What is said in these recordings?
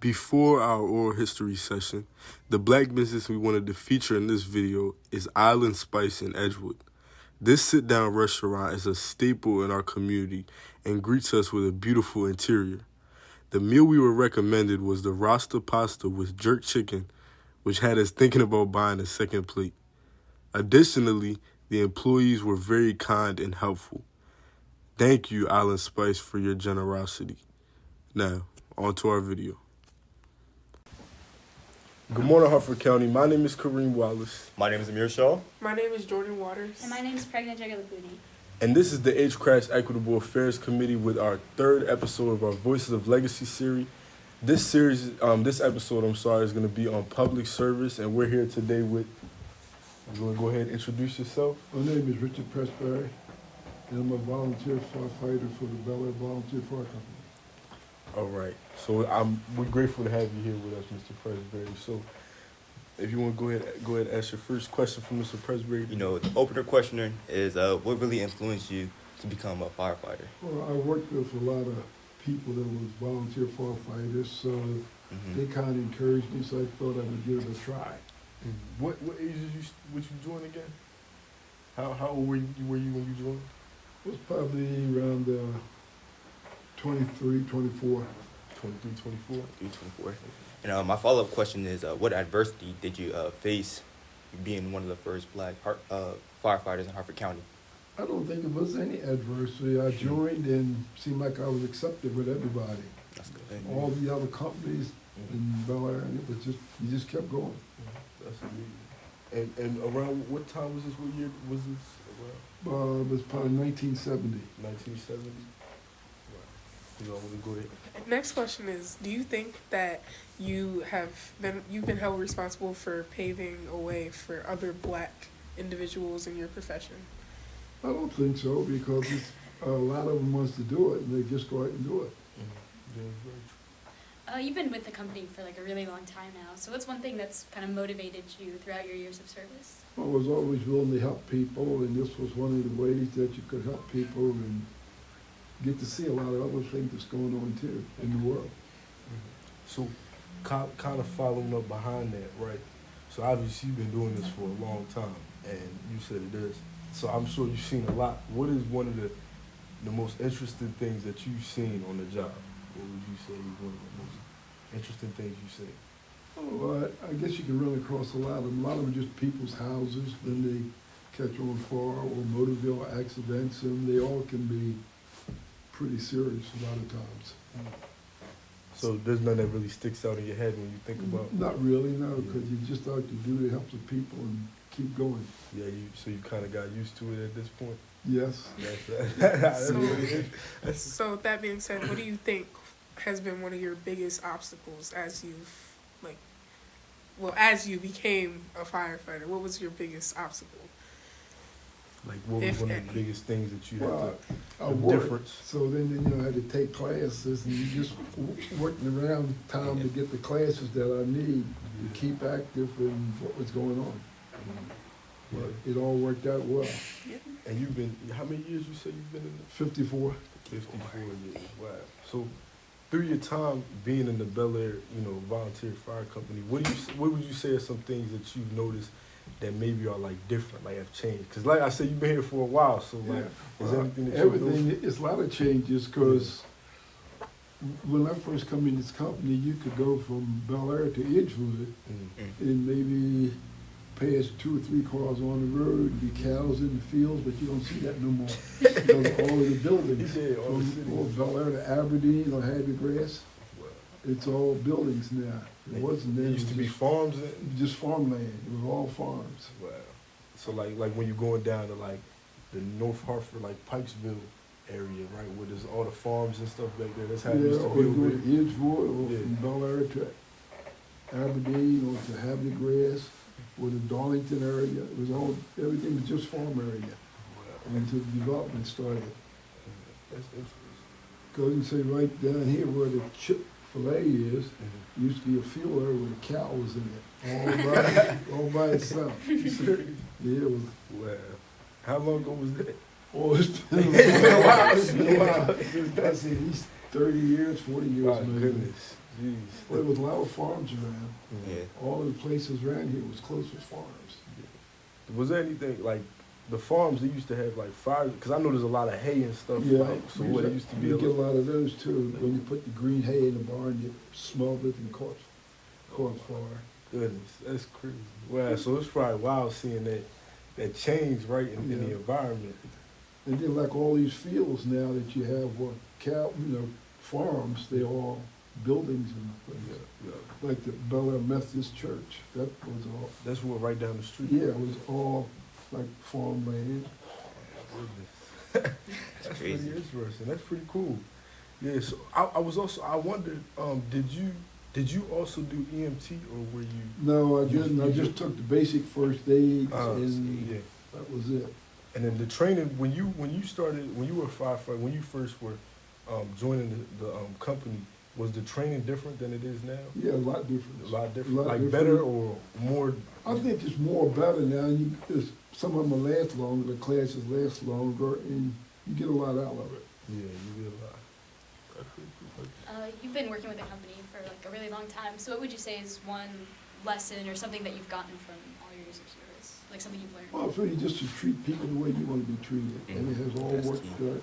Before our oral history session, the black business we wanted to feature in this video is Island Spice in Edgewood. This sit-down restaurant is a staple in our community and greets us with a beautiful interior. The meal we were recommended was the Rasta pasta with jerk chicken, which had us thinking about buying a second plate. Additionally, the employees were very kind and helpful. Thank you, Island Spice, for your generosity. Now, on to our video. Good morning, Harford County. My name is Kareem Wallace. My name is Amir Shaw. My name is Jordan Waters. And my name is Pregnant Jagalaputi. And this is the Age Crash Equitable Affairs Committee with our third episode of our Voices of Legacy series. This episode, is going to be on public service, and we're here today with. You want to go ahead and introduce yourself? My name is Richard Presberry, and I'm a volunteer firefighter for the Bel Air Volunteer Fire Company. All right. So we're grateful to have you here with us, Mr. Presberry. So if you want to go ahead and ask your first question for Mr. Presberry. You know, the opener questioner is what really influenced you to become a firefighter? Well, I worked with a lot of people that was volunteer firefighters, so they kind of encouraged me, so I thought I would give it a try. What age was you join again? How old were you when you joined? It was probably around 23, 24. 23, 24? 24. And my follow-up question is, what adversity did you face being one of the first black firefighters in Harford County? I don't think it was any adversity. I joined and seemed like I was accepted with everybody. That's good. All the other companies in Bel Air, and it was you just kept going. That's amazing. And around what time was this? What year was this around? It was probably 1970. 1970? You want to go ahead? Next question is, do you think that you've been held responsible for paving a way for other black individuals in your profession? I don't think so, because a lot of them wants to do it, and they just go out and do it. You've been with the company for like a really long time now, so what's one thing that's kind of motivated you throughout your years of service? I was always willing to help people, and this was one of the ways that you could help people and get to see a lot of other things that's going on too in the world. So kind of following up behind that, right? So obviously you've been doing this for a long time, and you said it is. So I'm sure you've seen a lot. What is one of the most interesting things that you've seen on the job? What would you say is one of the most interesting things you've seen? Oh, I guess you can run across a lot of them. A lot of them are just people's houses, then they catch on fire or motor vehicle accidents, and they all can be pretty serious a lot of times. So there's none that really sticks out in your head when you think about? Not really, no, because you just like to do to help the people and keep going. Yeah, so you kind of got used to it at this point? Yes. So with that being said, what do you think has been one of your biggest obstacles as you became a firefighter? What was your biggest obstacle? Like, what was one of the biggest things that you had I the worked, difference? so then I had to take classes, and you just working around time to get the classes that I need to keep active in what was going on. But it all worked out well. And you've been, how many years you say you've been in it? 54. 54 years, wow. So through your time being in the Bel Air, volunteer fire company, what would you say are some things that you've noticed that maybe are like different, like have changed? Because like I said, you've been here for a while, so like, is there anything that everything, it's a lot of changes, because when I first come in this company, you could go from Bel Air to Edgewood and maybe pass 2 or 3 cars on the road, be cows in the fields, but you don't see that no more. Because all of the buildings, from Bel Air to Aberdeen or Happy Grass, it's all buildings now. It wasn't there. It used to be farms? Just farmland. It was all farms. Wow. So like when you're going down to like the North Hartford, like Pikesville area, right, where there's all the farms and stuff back there, that's how it used to be. Or you go to Edgewood, or from Bel Air to Aberdeen, or to Happy Grass, or the Darlington area. It was everything was just farm area until development started. That's interesting. Because you say right down here where the Chick-fil-A is, used to be a field area with the cow was in it, all by itself. Yeah, it was. Wow. How long ago was that? Oh, it's been a while. That's at least 30 years, 40 years, Oh, maybe. goodness. Jeez. There was a lot of farms around. Yeah. All of the places around here was close with farms. Was there anything like the farms they used to have like fire? Because I know there's a lot of hay and stuff. Yeah, Like, so what it used to be. You get a lot of those too. When you put the green hay in the barn, you smelled it and caught fire. Goodness, that's crazy. Wow, so it's probably wild seeing that change right in the environment. And then like all these fields now that you have, farms, they're all buildings and things. Yeah. Like the Bel Air Methodist Church, that was all, That's what right down the street. yeah, it was all like farmland. Goodness. That's pretty crazy. interesting. That's pretty cool. Yeah, so I wondered, did you also do EMT or were you? No, I didn't. I just took the basic first aid and Yeah. that was it. And then the training when you were a firefighter, when you first were joining the company, was the training different than it is now? Yeah, a lot different. A lot different, Lot like different. better or more? I think it's more better now. Some of them last longer, the classes last longer, and you get a lot out of it. Yeah, you get a lot. That's pretty cool. You've been working with the company for like a really long time. So what would you say is one lesson or something that you've gotten from all your years of service? Like something you've learned? Well, it's really just to treat people the way you want to be treated, and it has all That's worked key. good.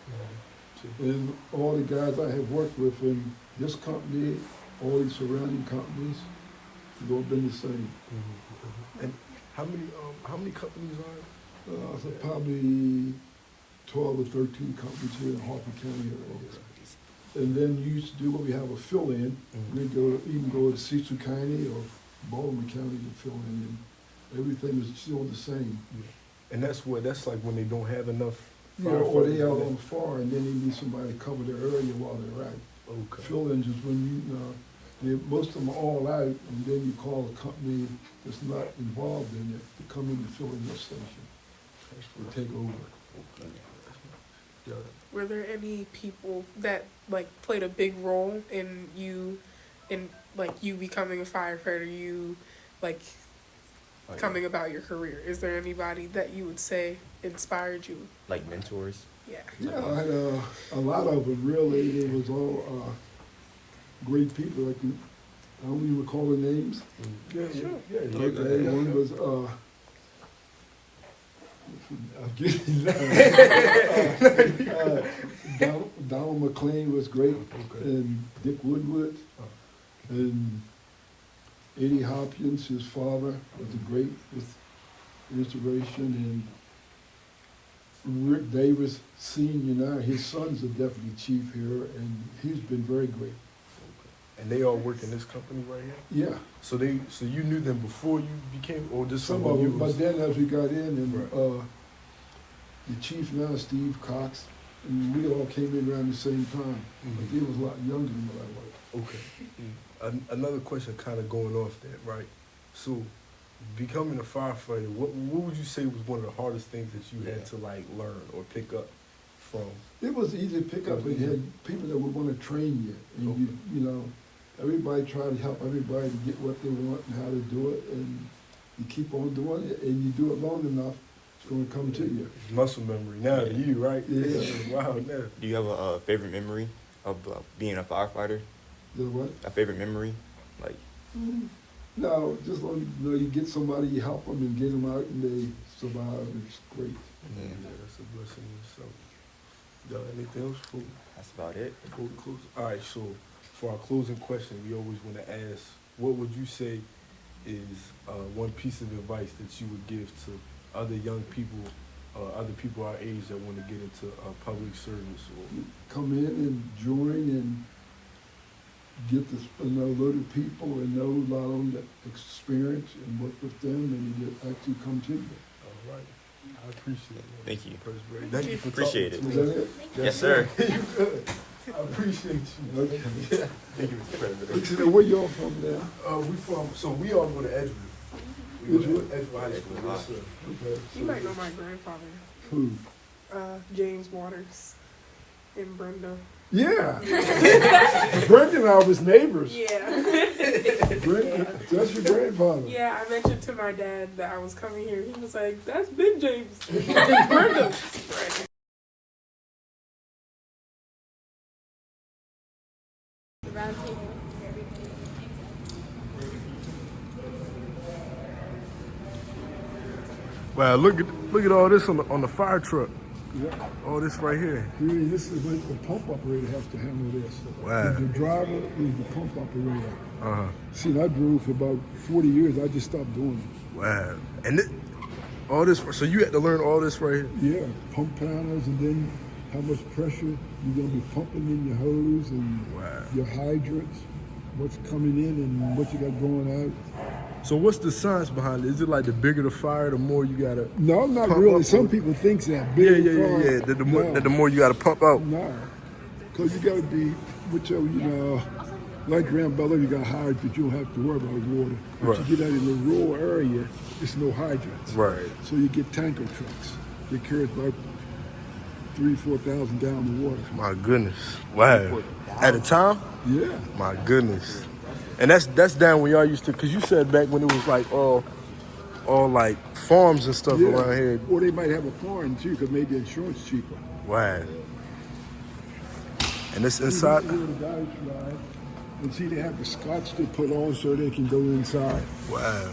Yeah. And all the guys I have worked with in this company, all these surrounding companies, they've all been the same. And how many companies are? So probably 12 or 13 companies here in Harford County area. And then you used to do what we have a fill-in, and then even go to Cecil County or Baltimore County to fill in, and everything is still the same. And that's like when they don't have enough. Yeah, or they out firefighters. on far, and then they need somebody to cover their area while they're out. Okay. Fill-ins is when most of them are all out, and then you call a company that's not involved in it to come in and fill in your station, to take over. Yeah. Were there any people that like played a big role in you becoming a firefighter, coming about your career? Is there anybody that you would say inspired you? Like mentors. Yeah. Yeah, I had a lot of them, really. It was all great people. I don't even recall the names. Yeah, Sure. yeah. Okay, one was, Donald McLean was great, and Dick Woodward, and Eddie Hopkins, his father, was a great inspiration, and Rick Davis Senior now, his son's a deputy chief here, and he's been very great. And they all work in this company right here? Yeah, So you knew them before you became, or just some when of you them, was? but then as we got in, and Right. the chief now, Steve Cox, and we all came in around the same time, but he was a lot younger than what I was. Okay. Another question kind of going off that, right? So becoming a firefighter, what would you say was one of the hardest things that you had to like learn or pick up from? It was easy to pick up, and you had people that would want to train you, and everybody tried to help everybody to get what they want and how to do it, and you keep on doing it, and you do it long enough, it's going to come to you. It's muscle memory now to you, right? Yeah. Wow, now. Do you have a favorite memory of being a firefighter? The what? A favorite memory? Like, No, just long as you get somebody, you help them and get them out, and they survive. It's great. Yeah, that's a blessing in itself. Anything else for? that's about it. Before we close. All right, so for our closing question, we always want to ask, what would you say is one piece of advice that you would give to other young people, other people our age that want to get into public service? Or Come in and join and get to know little people and know a lot of the experience and work with them, and you actually come to you. all right, I appreciate it. Thank you. Presberry. Thank you for Appreciate talking Is to that us. it? Yes, sir. You good. I appreciate you. Okay. Thank you, Mr. President. So where y'all from now? We all go to Edgewood. We go to Edgewood? Edgewood High School. Yes, sir. Okay. You might know my grandfather, Who? James Waters and Brenda. Yeah. Brendan and I was neighbors. Yeah. Brendan, that's your grandfather. Yeah, I mentioned to my dad that I was coming here. He was like, "That's Big James." Brenda. Right. round table where everybody hangs out. Wow, look at all this on the fire truck. Yeah. All this right here. Really, this is when the pump operator has to handle this. Wow. The driver is the pump operator. Uh-huh. See, I drove for about 40 years. I just stopped doing it. Wow. And all this, so you had to learn all this right here? Yeah, pump panels, and then how much pressure you're going to be pumping in your hose and Wow. your hydrants, what's coming in and what you got going out. So what's the science behind it? Is it like the bigger the fire, the more you gotta No, not pump really. up Some on- people think that. Yeah, Bigger yeah, fire. yeah. The No. more you gotta pump out. No, because you got to be, like Grand Bella, you got hydrants, you don't have to worry about water. But Right. you get out in the rural area, there's no hydrants. Right. So you get tanker trucks. They carry about 3,000-4,000 gallons of water. My goodness. Wow. At a time? Yeah. My goodness. And that's down when y'all used to, cause you said back when it was like all like farms and stuff around here. Or they might have a foreign too, because maybe insurance cheaper. Wow. And this inside. Where the guys ride, and see they have the scotch they put on so they can go inside. Wow.